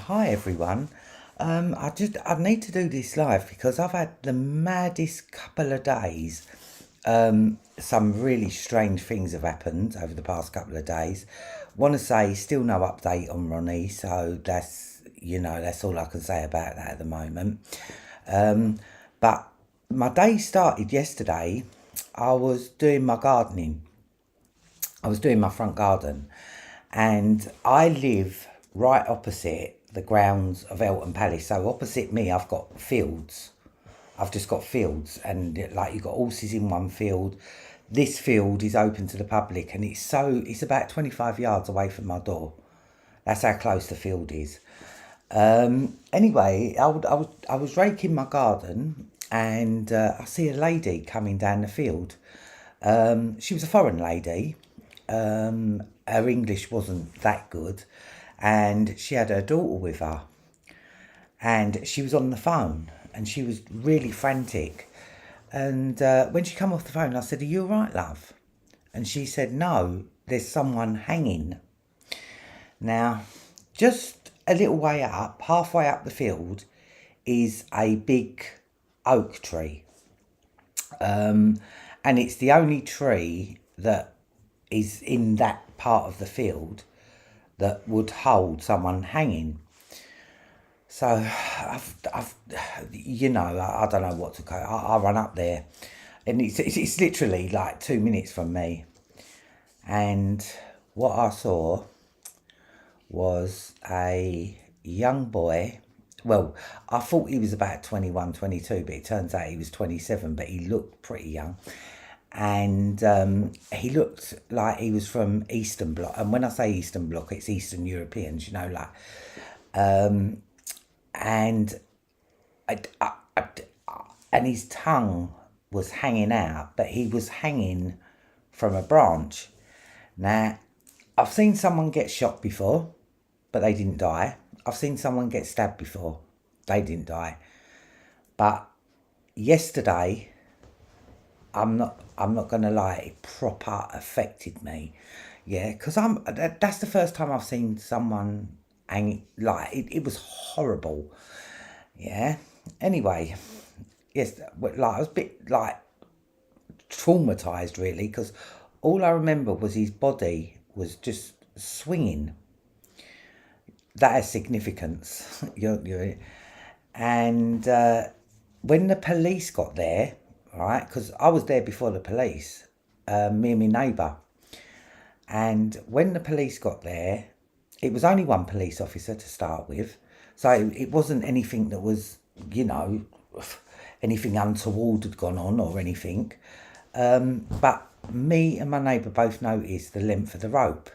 Hi everyone. I need to do this live because I've had the maddest couple of days. Some really strange things have happened over the past couple of days. Want to say still no update on Ronnie, so that's all I can say about that at the moment. But my day started yesterday. I was doing my gardening. I was doing my front garden, and I live right opposite the grounds of Elton Palace. So opposite me, I've got fields. I've just got fields, and like you've got horses in one field. This field is open to the public, and it's about 25 yards away from my door. That's how close the field is. Anyway, I was raking my garden, and I see a lady coming down the field. She was a foreign lady. Her English wasn't that good, and she had her daughter with her, and she was on the phone, and she was really frantic. And when she come off the phone, I said, "Are you all right, love?" And she said, "No, there's someone hanging." Now, just a little way up, halfway up the field, is a big oak tree. And it's the only tree that is in that part of the field that would hold someone hanging. So I don't know what to go. I run up there, and it's literally like 2 minutes from me. And what I saw was a young boy. Well, I thought he was about 21, 22, but it turns out he was 27, but he looked pretty young. And he looked like he was from Eastern Bloc. And when I say Eastern Bloc, it's Eastern Europeans, like. And and his tongue was hanging out, but he was hanging from a branch. Now, I've seen someone get shot before, but they didn't die. I've seen someone get stabbed before, they didn't die. But yesterday, I'm not gonna lie, it proper affected me. Yeah, because that's the first time I've seen someone hanging. Like it was horrible. Yeah. Anyway, yes, like I was a bit like traumatized really because all I remember was his body was just swinging. That has significance. And when the police got there, right, because I was there before the police, me and my neighbour, and when the police got there, it was only one police officer to start with, so it wasn't anything that was, you know, anything untoward had gone on or anything. But me and my neighbour both noticed the length of the rope.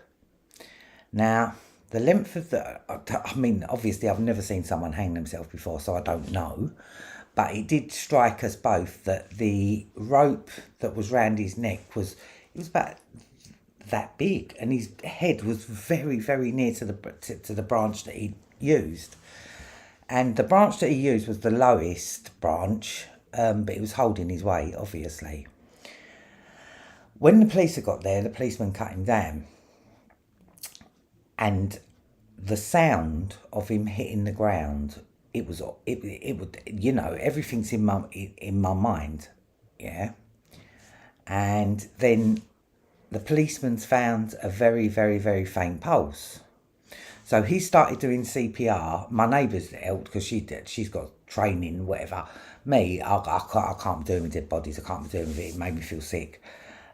Now, the length of I mean, obviously, I've never seen someone hang themselves before, so I don't know. But it did strike us both that the rope that was round his neck it was about that big, and his head was very, very near to the branch that he used. And the branch that he used was the lowest branch, but it was holding his weight, obviously. When the police had got there, the policeman cut him down, and the sound of him hitting the ground, it would, everything's in my mind, yeah. And then the policeman's found a very, very, very faint pulse. So he started doing CPR. My neighbour's helped because she's got training, whatever. Me, I can't be doing with dead bodies. I can't be doing with it. It made me feel sick.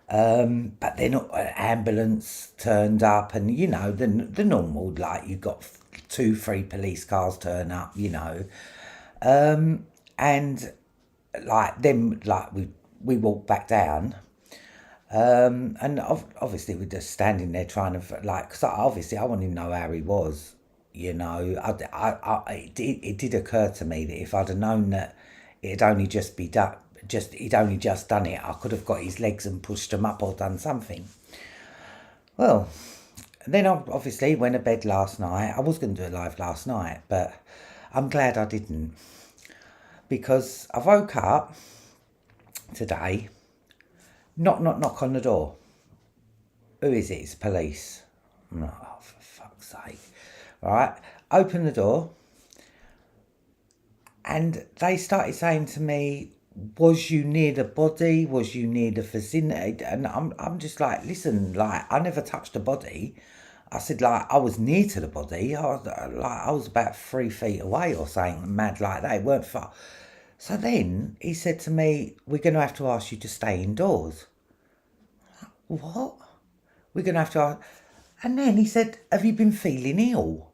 But then an ambulance turned up, and the normal, like you got 2, 3 police cars turn up, and like then like we walked back down. And obviously we're just standing there trying to like, cause obviously I wanted to know how he was, it did occur to me that if I'd have known that it'd only just be done, he'd only just done it, I could have got his legs and pushed him up or done something. Well, then I obviously went to bed last night. I was going to do it live last night, but I'm glad I didn't, because I woke up today. Knock, knock, knock on the door. Who is it? It's police. I'm like, oh, for fuck's sake. Right? opened the door, and they started saying to me, was you near the body? Was you near the vicinity? And I'm just like, listen, like, I never touched the body. I said, like, I was near to the body. I was about 3 feet away or something mad like that. It weren't far. So then he said to me, we're going to have to ask you to stay indoors. What? We're going to have to ask... And then he said, have you been feeling ill?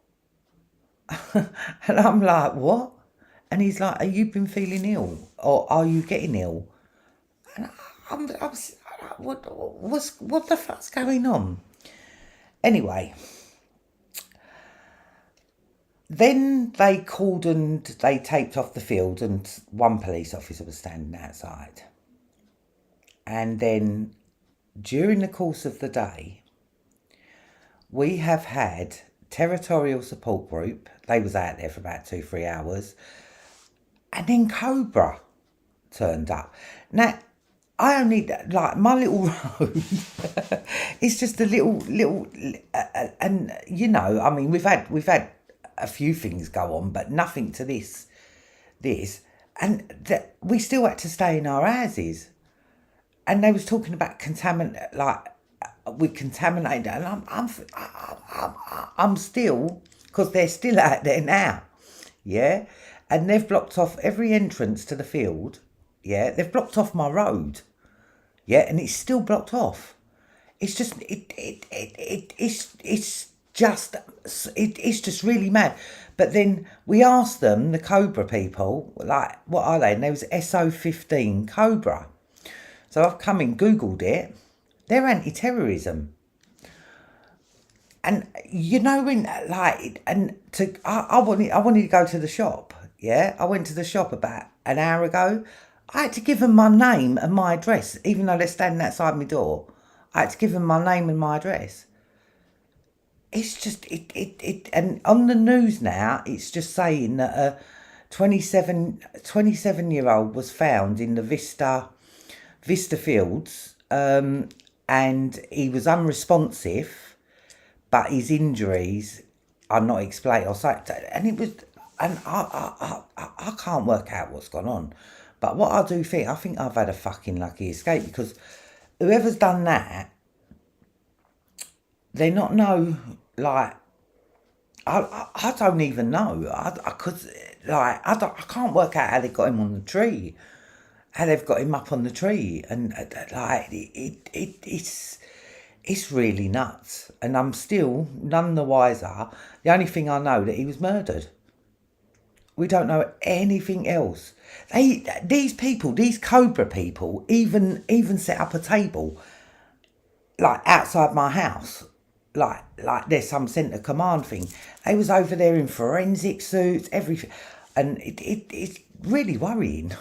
And I'm like, what? And he's like, have you been feeling ill? Or are you getting ill? And what the fuck's going on? Anyway, then they cordoned, they taped off the field, and one police officer was standing outside. And then during the course of the day, we have had territorial support group. They was out there for about 2-3 hours. And then Cobra turned up. Now, I only, like, my little road, it's just a little, and, you know, I mean, we've had a few things go on, but nothing to this, and we still had to stay in our houses. And they was talking about we contaminated, and I'm still, because they're still out there now, yeah? And they've blocked off every entrance to the field, yeah? They've blocked off my road, yeah? And it's still blocked off. It's just, it's just really mad. But then we asked them, the Cobra people, like, what are they? And there was SO15 Cobra. So I've come and Googled it. They're anti-terrorism. And you know, when, like, and I wanted to go to the shop, yeah? I went to the shop about an hour ago. I had to give them my name and my address, even though they're standing outside my door. I had to give them my name and my address. It's just, and on the news now, it's just saying that a 27-year-old was found in the Vista Fields, and he was unresponsive, but his injuries are not explained. Or so, and it was, and I can't work out what's gone on. But what I do think, I think I've had a fucking lucky escape, because whoever's done that, they're not like, I don't even know. I can't work out how they got him on the tree. How they've got him up on the tree, and like it's really nuts. And I'm still none the wiser. The only thing I know that he was murdered. We don't know anything else. These Cobra people, even set up a table, like, outside my house, like there's some centre command thing. They was over there in forensic suits, everything, and it's really worrying.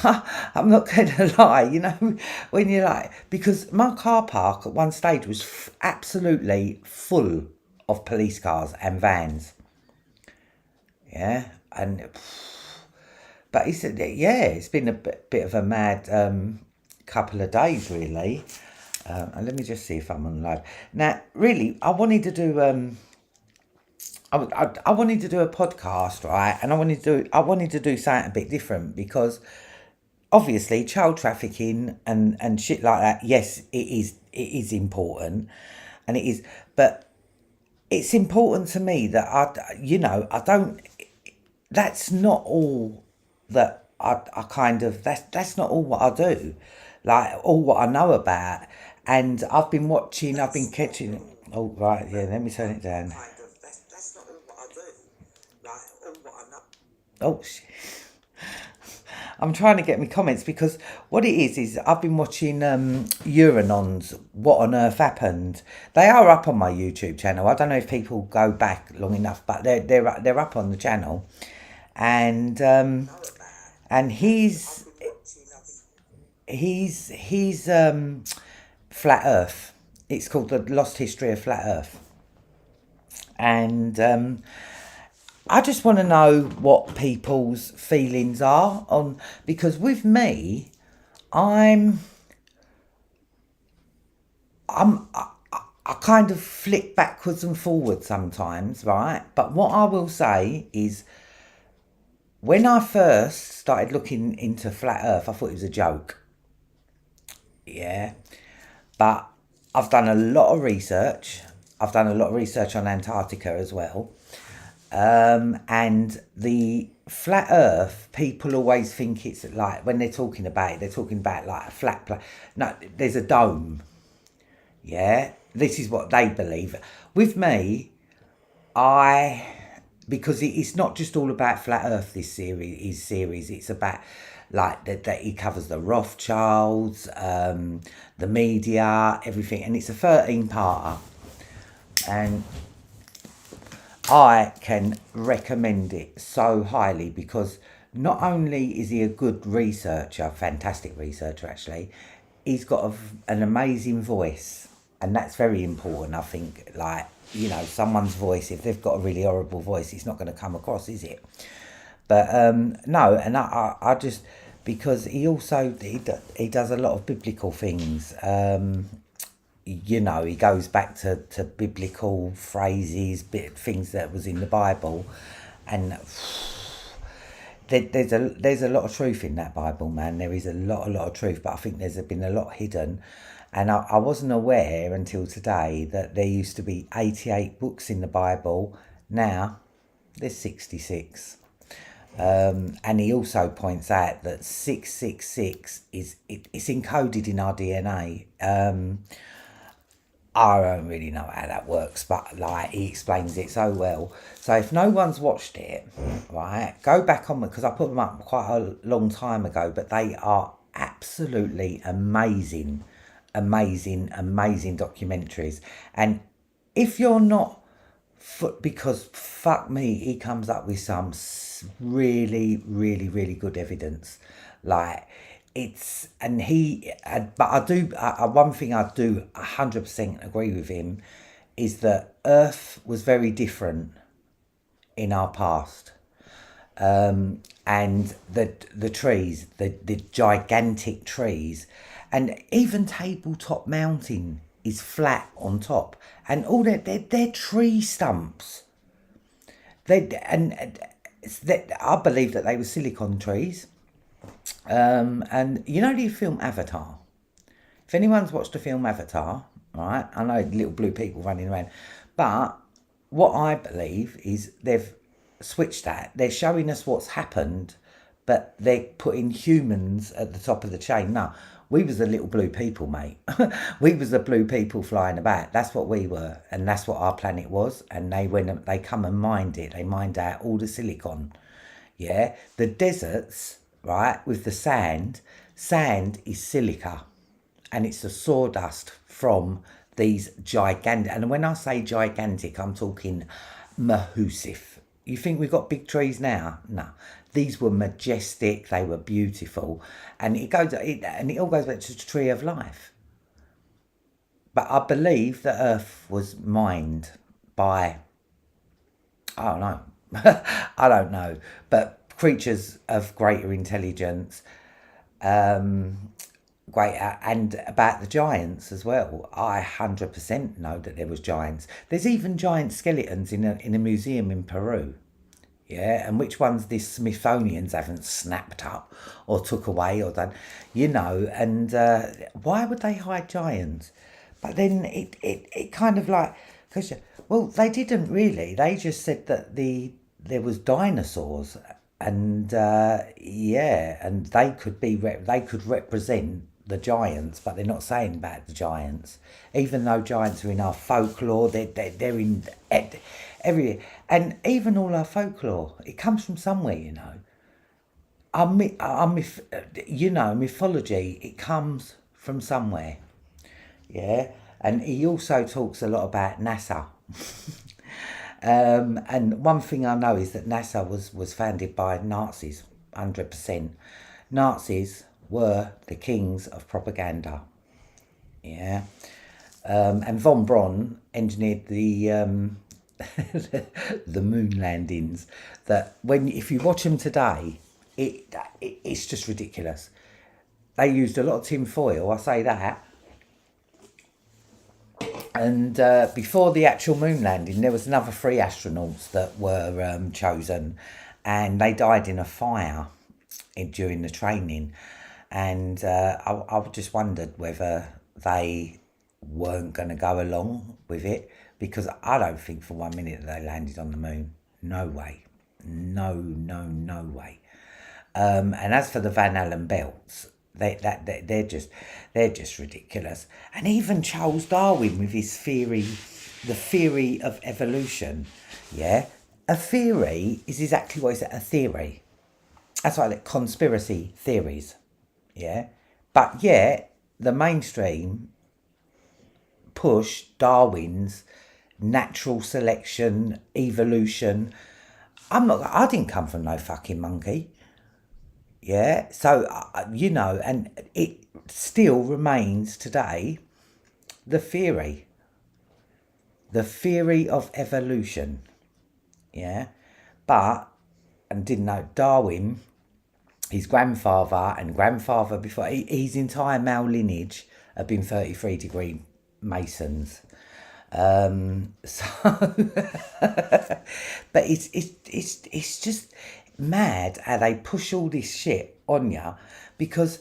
I'm not going to lie, you know, when you're like, because my car park at one stage was absolutely full of police cars and vans. Yeah, but he said, yeah, it's been a bit of a mad couple of days, really. And let me just see if I'm on live now. Really, I wanted to do I wanted to do a podcast, right? And I wanted to do something a bit different, because obviously child trafficking and shit like that, yes, it is important, and it is, but it's important to me that I don't, that's not all that I kind of, that's not all what I do, like, all what I know about. And I've been catching, oh right, yeah, let me turn it down. That's not all what I do, like, all what I know. Oh shit. I'm trying to get my comments, because what it is I've been watching Uranon's What on Earth Happened. They are up on my YouTube channel. I don't know if people go back long enough, but they're up on the channel. And he's Flat Earth. It's called The Lost History of Flat Earth. And I just want to know what people's feelings are on, because with me, I'm I kind of flick backwards and forwards sometimes, right? But what I will say is, when I first started looking into flat Earth, I thought it was a joke. Yeah, but I've done a lot of research. I've done a lot of research on Antarctica as well. And the flat Earth, people always think it's like, when they're talking about it, they're talking about like a flat plate. No, there's a dome. Yeah, this is what they believe. With me, I because it's not just all about flat Earth. This series, it's about like that he covers the Rothschilds, the media, everything, and it's a 13-parter, and I can recommend it so highly because not only is he a good researcher, fantastic researcher actually, he's got an amazing voice, and that's very important. I think, like, you know, someone's voice, if they've got a really horrible voice, it's not going to come across, is it? But no, and I just, because he does a lot of biblical things. You know, he goes back to biblical phrases, things that was in the Bible, and there's a lot of truth in that Bible, man. There is a lot of truth, but I think there's been a lot hidden, and I wasn't aware until today that there used to be 88 books in the Bible. Now there's 66. And he also points out that 666 it's encoded in our DNA. I don't really know how that works, but like, he explains it so well. So if no one's watched it, right, go back on, because I put them up quite a long time ago, but they are absolutely amazing, amazing documentaries. And if you're not, because fuck me, he comes up with some really good evidence. Like, it's, and but one thing I do 100% agree with him is that Earth was very different in our past. And the trees, the gigantic trees, and even Tabletop Mountain is flat on top, and all they're tree stumps. I believe that they were silicon trees. And you know the film Avatar? If anyone's watched the film Avatar, right, I know little blue people running around, but what I believe is they've switched that. They're showing us what's happened, but they're putting humans at the top of the chain. No, we was the little blue people, mate. We was the blue people flying about. That's what we were, and that's what our planet was. And they come and mined it. They mined out all the silicon. Yeah, the deserts, right, with the sand is silica, and it's the sawdust from these gigantic, and when I say gigantic, I'm talking massive. You think we've got big trees now? No, these were majestic, they were beautiful, and it all goes back to the tree of life. But I believe the Earth was mined by, I don't know, I don't know, but creatures of greater intelligence, greater, and about the giants as well. I 100% know that there was giants. There's even giant skeletons in a museum in Peru. Yeah, and which ones the Smithsonians haven't snapped up or took away or done, you know, and why would they hide giants? But then it kind of like, because, well, they didn't really. They just said that there was dinosaurs, and yeah, and they could represent the giants, but they're not saying about the giants, even though giants are in our folklore. They're in every, and even all our folklore, it comes from somewhere, you know. You know, mythology, it comes from somewhere. Yeah, and he also talks a lot about NASA. And one thing I know is that NASA was founded by Nazis, 100%. Nazis were the kings of propaganda. Yeah. And von Braun engineered the the moon landings. That if you watch them today, it's just ridiculous. They used a lot of tin foil. I say that. And before the actual moon landing, there was another 3 astronauts that were chosen, and they died in a fire during the training. And I just wondered whether they weren't going to go along with it, because I don't think for 1 minute that they landed on the moon. No way. No, no, no way. And as for the Van Allen belts, they're just ridiculous. And even Charles Darwin with his theory, the theory of evolution, yeah, a theory is exactly what is a theory. That's why I like conspiracy theories, yeah. But yeah, the mainstream push Darwin's natural selection, evolution. I didn't come from no fucking monkey. Yeah, so and it still remains today the theory of evolution. Yeah, but and didn't know Darwin, his grandfather and grandfather before his entire male lineage have been 33-degree Masons. So, but it's just mad how they push all this shit on you, because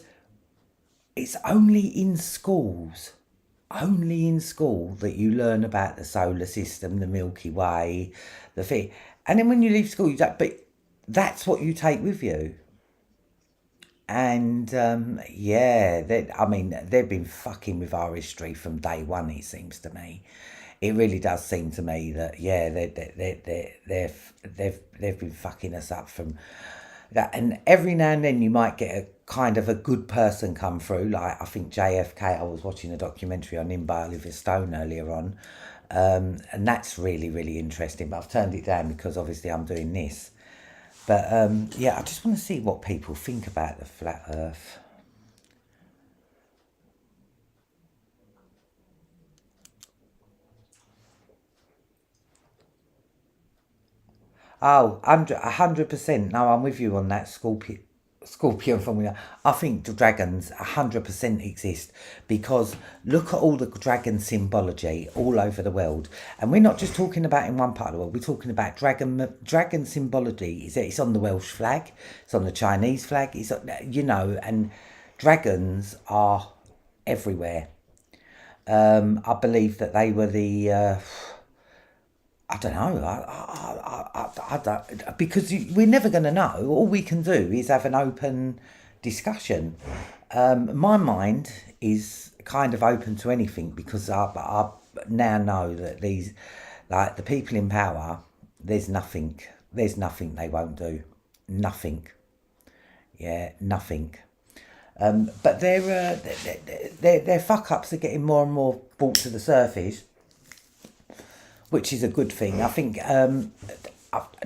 it's only in school that you learn about the solar system, the Milky Way, the thing, and then when you leave school, you don't. But that's what you take with you. And I mean, they've been fucking with our history from day one. It seems to me, it really does seem to me that they've been fucking us up from that. And every now and then you might get a kind of a good person come through. Like I think JFK. I was watching a documentary on him by Oliver Stone earlier on, and that's really really interesting. But I've turned it down because obviously I'm doing this. But I just want to see what people think about the flat Earth. Oh, 100%. No, I'm with you on that Scorpion formula. I think the dragons 100% exist, because look at all the dragon symbology all over the world, and we're not just talking about in one part of the world. We're talking about dragon symbology. It's on the Welsh flag, it's on the Chinese flag. It's and dragons are everywhere. I believe that they were the. I don't know. I don't, because we're never going to know. All we can do is have an open discussion. My mind is kind of open to anything, because I now know that these, like the people in power, there's nothing they won't do. Nothing. Yeah, nothing. But their fuck ups are getting more and more brought to the surface, which is a good thing. I think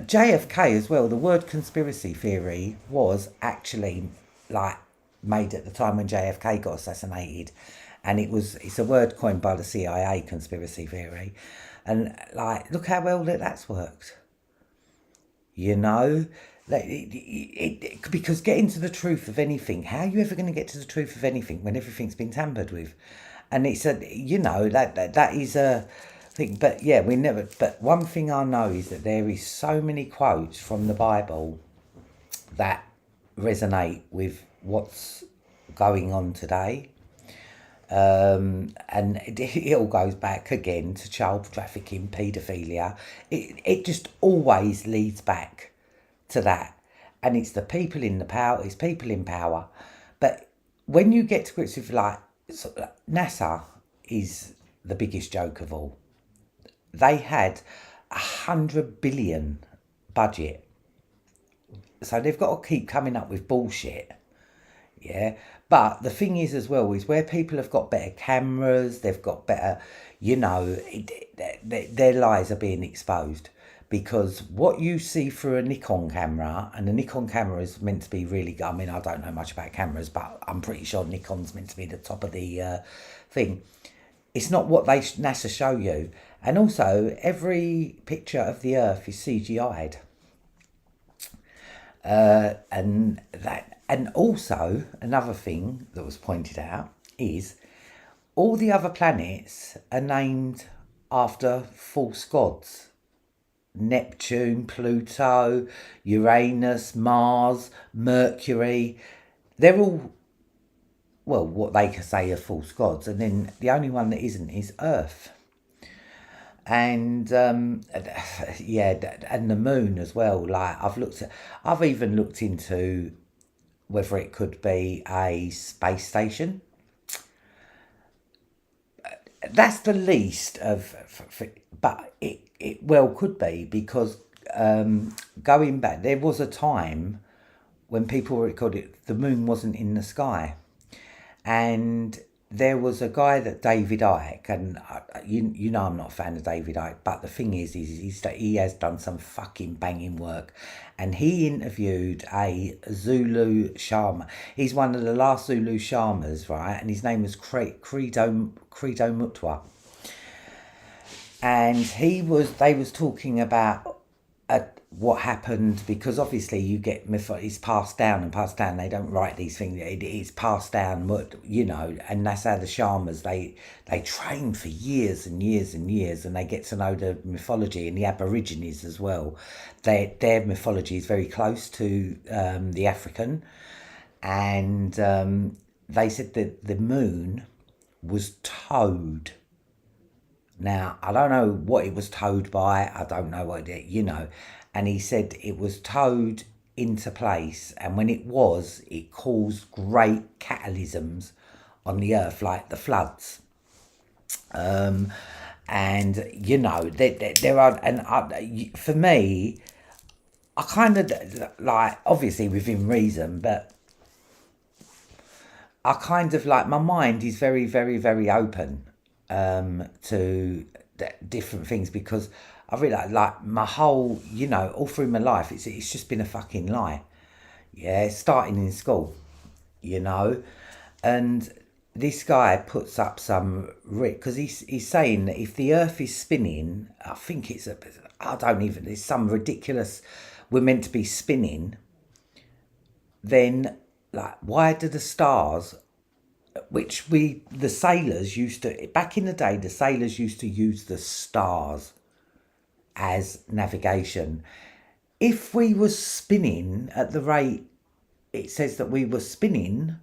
JFK as well, the word conspiracy theory was actually like made at the time when JFK got assassinated, and it's a word coined by the CIA, conspiracy theory, and like look how well that's worked. You know, because getting to the truth of anything, how are you ever going to get to the truth of anything when everything's been tampered with? And it's a that is a thing. But yeah, we never. But one thing I know is that there is so many quotes from the Bible that resonate with what's going on today. And it all goes back again to child trafficking, paedophilia. It just always leads back to that, and it's the people in the power. It's people in power, but when you get to grips with like NASA is the biggest joke of all. They had 100 billion budget, so they've got to keep coming up with bullshit. Yeah, but the thing is as well is where people have got better cameras, they've got better, their lies are being exposed, because what you see through a Nikon camera, and the Nikon camera is meant to be really good. I mean, I don't know much about cameras, but I'm pretty sure Nikon's meant to be the top of the thing. It's not what NASA show you, and also every picture of the Earth is CGI'd. And also another thing that was pointed out is all the other planets are named after false gods. Neptune, Pluto, Uranus, Mars, Mercury. They're all, well, what they can say are false gods. And then the only one that isn't is Earth. And yeah, and the moon as well. Like I've even looked into whether it could be a space station. That's the least of, but it well could be, because going back, there was a time when people recorded the moon wasn't in the sky, and there was a guy that David Icke, and you know I'm not a fan of David Icke, but the thing is that he has done some fucking banging work, and he interviewed a Zulu shaman. He's one of the last Zulu shamans, right? And his name was Credo Mutwa, and they was talking about what happened, because obviously you get it's passed down and passed down. They don't write these things. It's passed down, you know, and that's how the shamans, they train for years and years and years, and they get to know the mythology, and the Aborigines as well. Their mythology is very close to the African, and they said that the moon was towed. Now, I don't know what it was towed by. I don't know what you know. And he said it was towed into place. And when it caused great catalysms on the earth, like the floods. And, you know, there are, and for me, I kind of, like, obviously within reason, but I kind of, like, my mind is very, very, very open to different things, because I really like my whole, you know, all through my life, it's just been a fucking lie. Yeah, starting in school, you know, and this guy puts up some because he's saying that if the Earth is spinning, I think it's some ridiculous, we're meant to be spinning. Then, like, why do the stars, which the sailors used to, back in the day, the sailors used to use the stars as navigation. If we were spinning at the rate it says that we were spinning,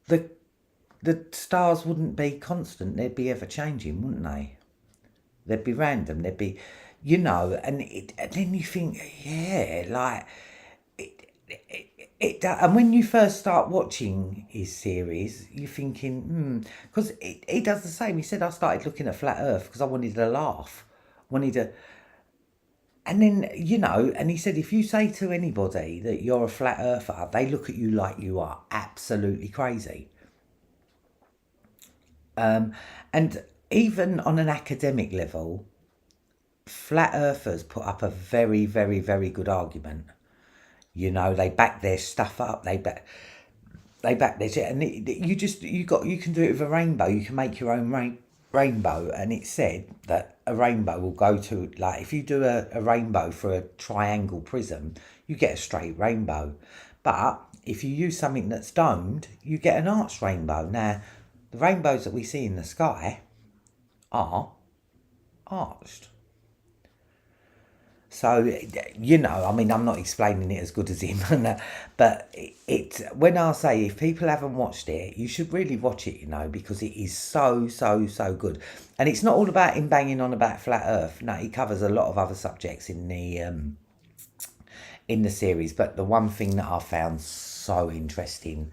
the stars wouldn't be constant. They'd be ever changing, wouldn't they? They'd be random. They'd be, you know, and then you think, yeah, like and when you first start watching his series, you're thinking, because he does the same. He said, I started looking at Flat Earth because I wanted to laugh, and then, you know, and he said, if you say to anybody that you're a flat earther, they look at you like you are absolutely crazy. And even on an academic level, flat earthers put up a very, very, very good argument. You know, they back their stuff up. They back their shit, and you can do it with a rainbow. You can make your own rainbow, and it said that a rainbow will go to, like, if you do a rainbow for a triangle prism, you get a straight rainbow. But if you use something that's domed, you get an arched rainbow. Now, the rainbows that we see in the sky are arched. So, you know, I mean, I'm not explaining it as good as him, but when I say, if people haven't watched it, you should really watch it, you know, because it is so, so, so good. And it's not all about him banging on about flat Earth. No, he covers a lot of other subjects in the series. But the one thing that I found so interesting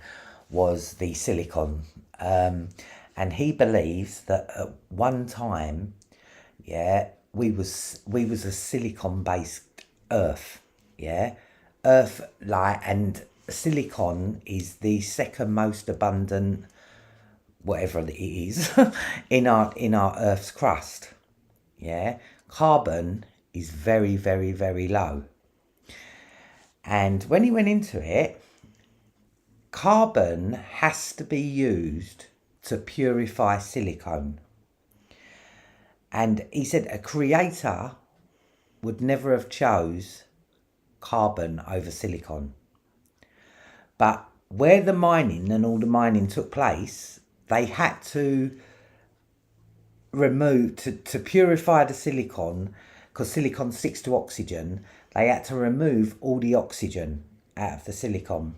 was the silicon. And he believes that at one time, yeah, we was a silicon based Earth, yeah, Earth, like, and silicon is the second most abundant, whatever it is, in our Earth's crust, yeah. Carbon is very, very, very low, and when he went into it, carbon has to be used to purify silicon. And he said a creator would never have chose carbon over silicon. But where the mining and all the mining took place, they had to remove, to purify the silicon, because silicon sticks to oxygen, they had to remove all the oxygen out of the silicon.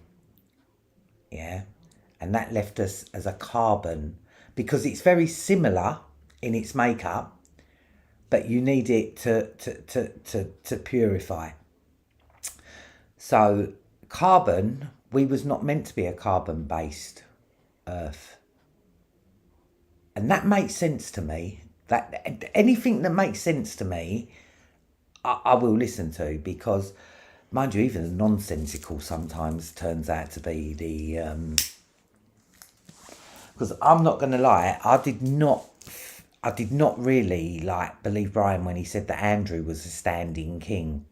Yeah. And that left us as a carbon, because it's very similar in its makeup, but you need it to purify. So carbon, we was not meant to be a carbon-based Earth. And that makes sense to me. That anything that makes sense to me, I will listen to, because, mind you, even the nonsensical sometimes turns out to be the... Because I'm not going to lie, I did not really believe Brian when he said that Andrew was a standing king.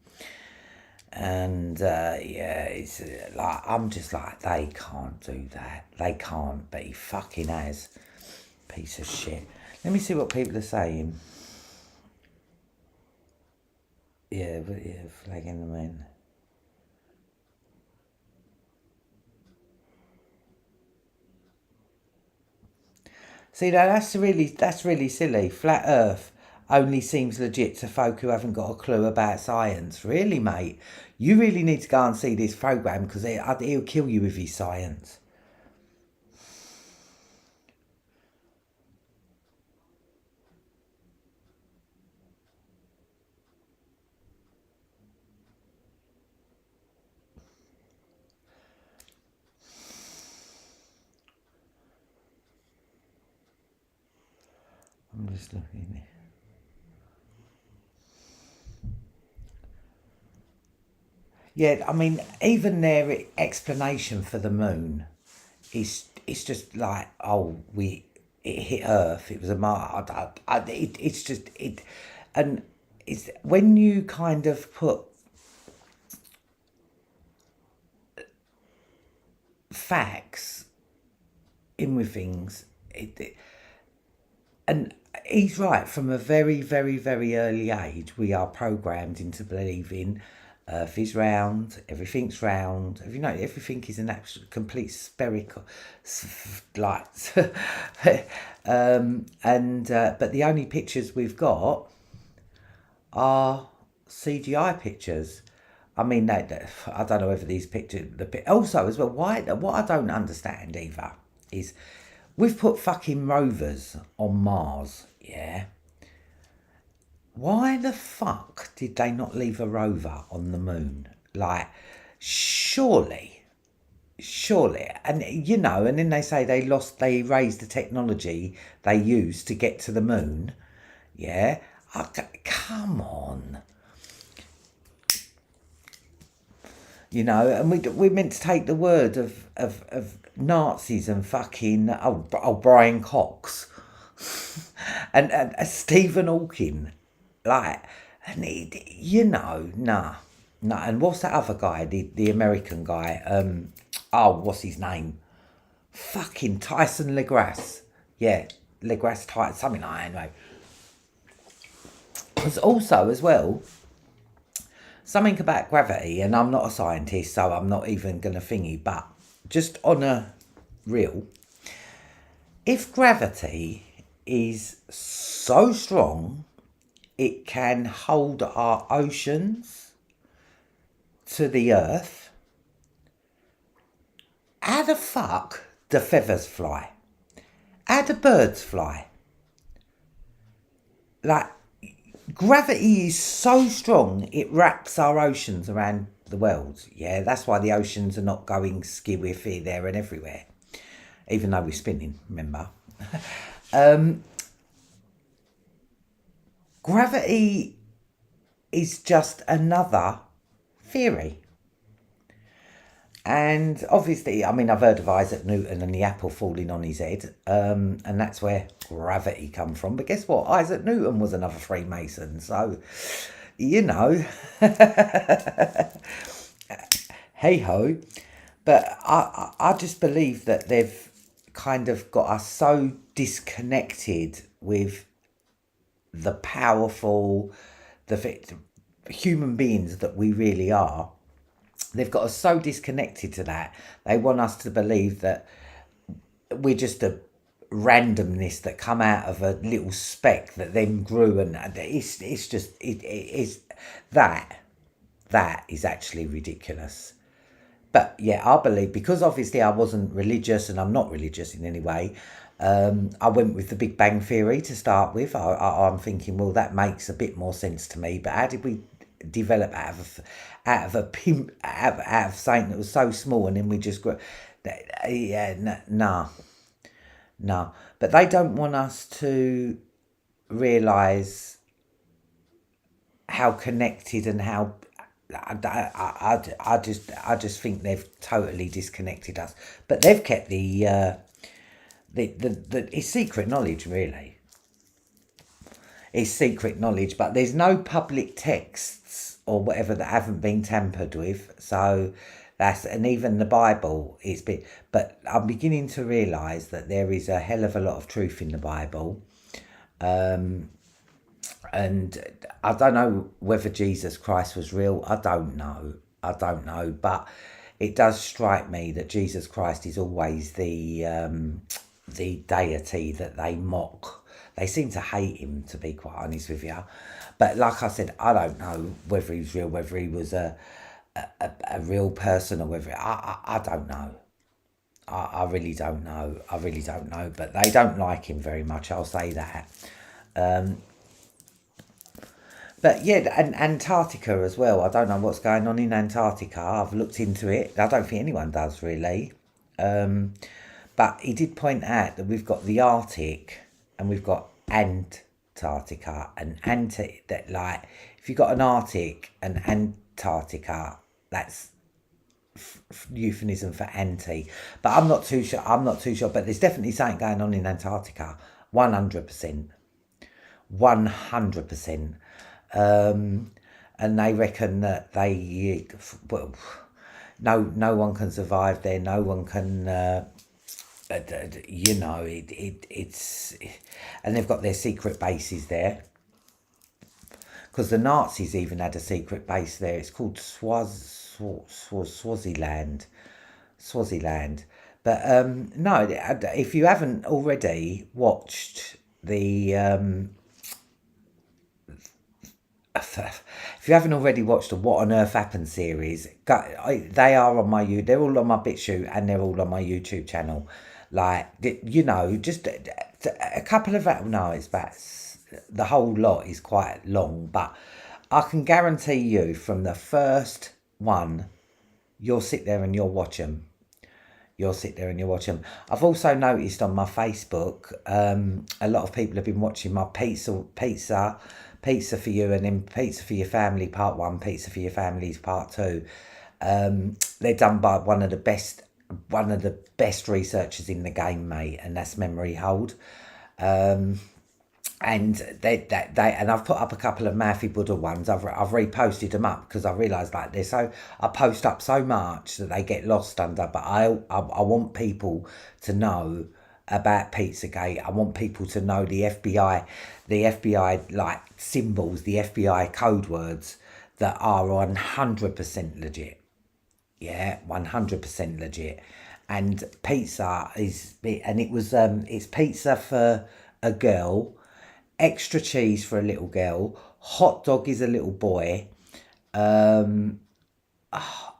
And yeah, it's I'm just like, they can't do that. They can't, but he fucking has. Piece of shit. Let me see what people are saying. Yeah, but yeah, flagging them in. See, that's really silly. Flat Earth only seems legit to folk who haven't got a clue about science. Really, mate? You really need to go and see this programme, because he'll kill you with his science. I'm just looking. Yeah, I mean, even their explanation for the moon is, it's just like, oh, it hit Earth. It was a Mars. It's just it, and it's when you kind of put facts in with things, and he's right. From a very, very, very early age, we are programmed into believing Earth is round, everything's round. Have you know everything is an absolute complete spherical, like, but the only pictures we've got are CGI pictures. I mean, I don't know whether these pictures. Also, as well, what I don't understand either is we've put fucking rovers on Mars, yeah. Why the fuck did they not leave a rover on the moon? Like, surely, and you know, and then they say they erased the technology they used to get to the moon. Yeah, come on. You know, and we're meant to take the word of Nazis and fucking Brian Cox and Stephen Hawking, like, and you know, nah, and what's that other guy, the American guy? What's his name? Fucking Tyson Legrasse, yeah, Legrasse Tyson, something like that. Anyway, because also as well, something about gravity, and I'm not a scientist, so I'm not even going to thingy, but just on a real, if gravity is so strong, it can hold our oceans to the earth, how the fuck do feathers fly? How do birds fly? Like, gravity is so strong, it wraps our oceans around the world. Yeah, that's why the oceans are not going skew here, there and everywhere. Even though we're spinning, remember. Gravity is just another theory. And obviously, I mean, I've heard of Isaac Newton and the apple falling on his head, and that's where gravity come from. But guess what? Isaac Newton was another Freemason, so, you know, hey-ho. But I just believe that they've kind of got us so disconnected with the powerful, the human beings that we really are. They've got us so disconnected to that. They want us to believe that we're just a randomness that come out of a little speck that then grew, and it's just it is that is actually ridiculous. But yeah, I believe, because obviously I wasn't religious and I'm not religious in any way. I went with the Big Bang Theory to start with. I'm thinking, well, that makes a bit more sense to me. But how did we develop out of a pimp, out of something that was so small, and then we just grew? Yeah, nah, nah. But they don't want us to realise how connected and how I just think they've totally disconnected us. But they've kept the it's secret knowledge, really. It's secret knowledge, but there's no public texts or whatever that haven't been tampered with. So that's, and even the Bible is bit. But I'm beginning to realise that there is a hell of a lot of truth in the Bible. And I don't know whether Jesus Christ was real. I don't know. But it does strike me that Jesus Christ is always the deity that they mock. They seem to hate him, to be quite honest with you. But like I said, I don't know whether he's real, whether he was a real person, or whether I don't know. I really don't know. I really don't know. But they don't like him very much. I'll say that. But yeah, and Antarctica as well. I don't know what's going on in Antarctica. I've looked into it. I don't think anyone does, really. But he did point out that we've got the Arctic and we've got Antarctica. And that, like, if you've got an Arctic and Antarctica, that's euphemism for anti. But I'm not too sure. But there's definitely something going on in Antarctica. 100%. 100%. And they reckon that well, no one can survive there. No one can, it's, and they've got their secret bases there. Because the Nazis even had a secret base there. It's called Swaziland. But no, if you haven't already watched the if you haven't already watched the What on Earth Happened series, they are on my they're all on my BitChute, and they're all on my YouTube channel. Like, just a couple of no, it's about, the whole lot is quite long, but I can guarantee you from the first one, you'll sit there and you'll watch them. I've also noticed on my Facebook, a lot of people have been watching my pizza for you, and then Pizza for Your Family Part 1, Pizza for Your Families Part 2. They're done by one of the best researchers in the game, mate, and that's Memory Hold. And and I've put up a couple of Matthew Buddha ones. I've reposted them up because I realised, like, I post up so much that they get lost under. But I want people to know about Pizzagate. I want people to know the FBI like symbols, the FBI code words that are 100% legit. Yeah, 100% legit. And pizza is, and it was it's pizza for a girl, extra cheese for a little girl, hot dog is a little boy,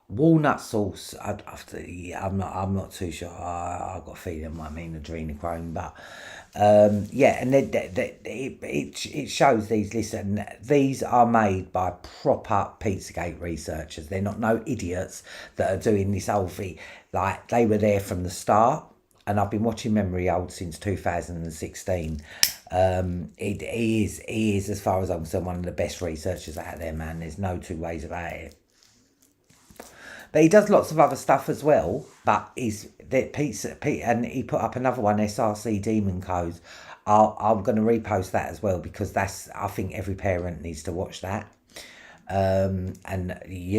walnut sauce. I'm not too sure. I've got a feeling it might mean adrenochrome, but yeah. And it shows these. Listen, these are made by proper Pizzagate researchers. They're not no idiots that are doing this whole thing. Like, they were there from the start, and I've been watching Memory Old since 2016. He is, as far as I'm concerned, one of the best researchers out there, man. There's no two ways about it. But he does lots of other stuff as well. But he's that pizza, and he put up another one, SRC Demon Codes. I'm going to repost that as well, because I think every parent needs to watch that. And he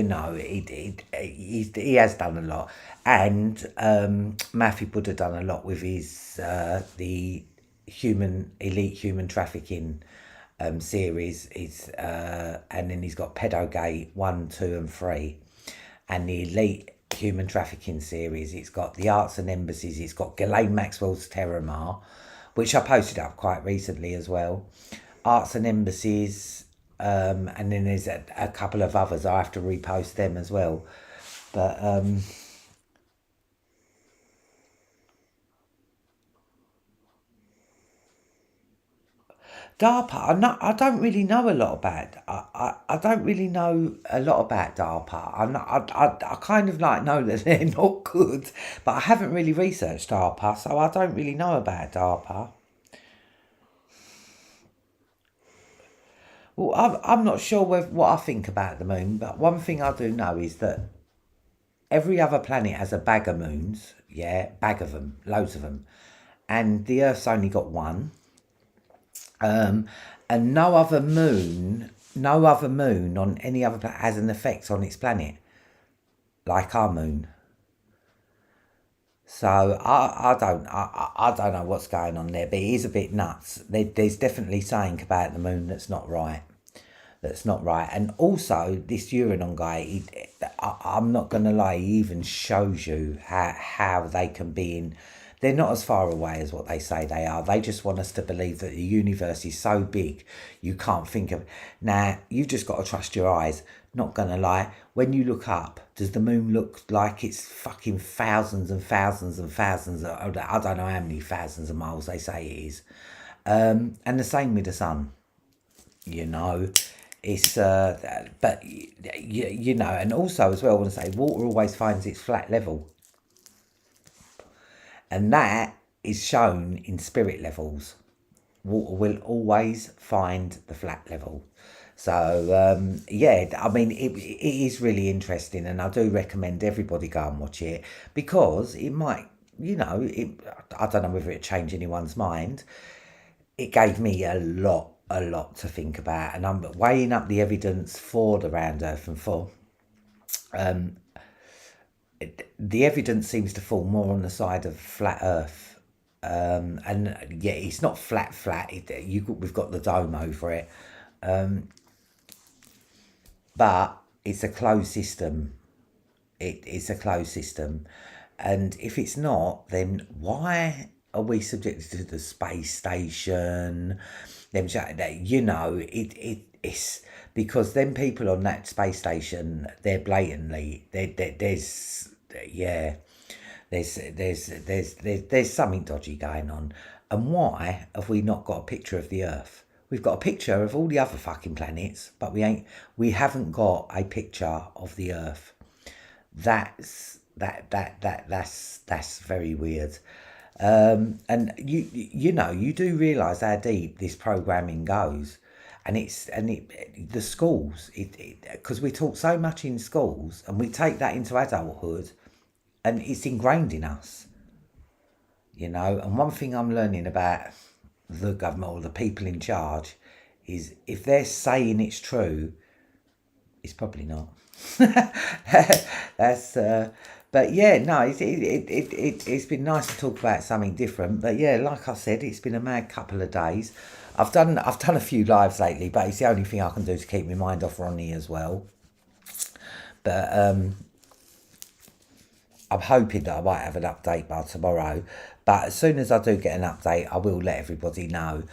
has done a lot, and Matthew Buddha done a lot with his the elite human trafficking series. And then he's got Pedogate 1, 2 and 3, and the elite human trafficking series. It's got the Arts and Embassies. It's got Ghislaine Maxwell's Terramar, which I posted up quite recently as well. Arts and Embassies, and then there's a couple of others. I have to repost them as well. But DARPA, I don't really know a lot about. I don't really know a lot about DARPA. I kind of like know that they're not good, but I haven't really researched DARPA, so I don't really know about DARPA. Well, I'm not sure what I think about the moon, but one thing I do know is that every other planet has a bag of moons. Yeah, bag of them, loads of them, and the Earth's only got one. And no other moon on any other planet has an effect on its planet like our moon. So I don't know what's going on there, but it is a bit nuts. There's definitely something about the moon that's not right. That's not right. And also this Uranon guy, I'm not going to lie, he even shows you how they can be in. They're not as far away as what they say they are. They just want us to believe that the universe is so big you can't think of. Now, you've just got to trust your eyes. Not going to lie. When you look up, does the moon look like it's fucking thousands and thousands and thousands? I don't know how many thousands of miles they say it is. And the same with the sun. You know, it's but you know, and also as well, I want to say water always finds its flat level. And that is shown in spirit levels. Water will always find the flat level. So, yeah, I mean, it is really interesting, and I do recommend everybody go and watch it because it might, you know, I don't know whether it changed anyone's mind. It gave me a lot to think about, and I'm weighing up the evidence for the round earth and for the evidence seems to fall more on the side of flat earth. And yeah, it's not flat. We've got the dome over it, but it's a closed system. It's a closed system, and if it's not, then why are we subjected to the space station? You know, it's because them people on that space station, they're blatantly there's yeah, there's something dodgy going on. And why have we not got a picture of the Earth? We've got a picture of all the other fucking planets, but we haven't got a picture of the Earth. That's very weird. And you know, you do realise how deep this programming goes, and the schools, because we talk so much in schools, and we take that into adulthood, and it's ingrained in us, you know. And one thing I'm learning about the government or the people in charge is if they're saying it's true, it's probably not. That's but yeah, no, it's been nice to talk about something different. But yeah, like I said, it's been a mad couple of days. I've done a few lives lately, but it's the only thing I can do to keep my mind off Ronnie as well. But I'm hoping that I might have an update by tomorrow. But as soon as I do get an update, I will let everybody know.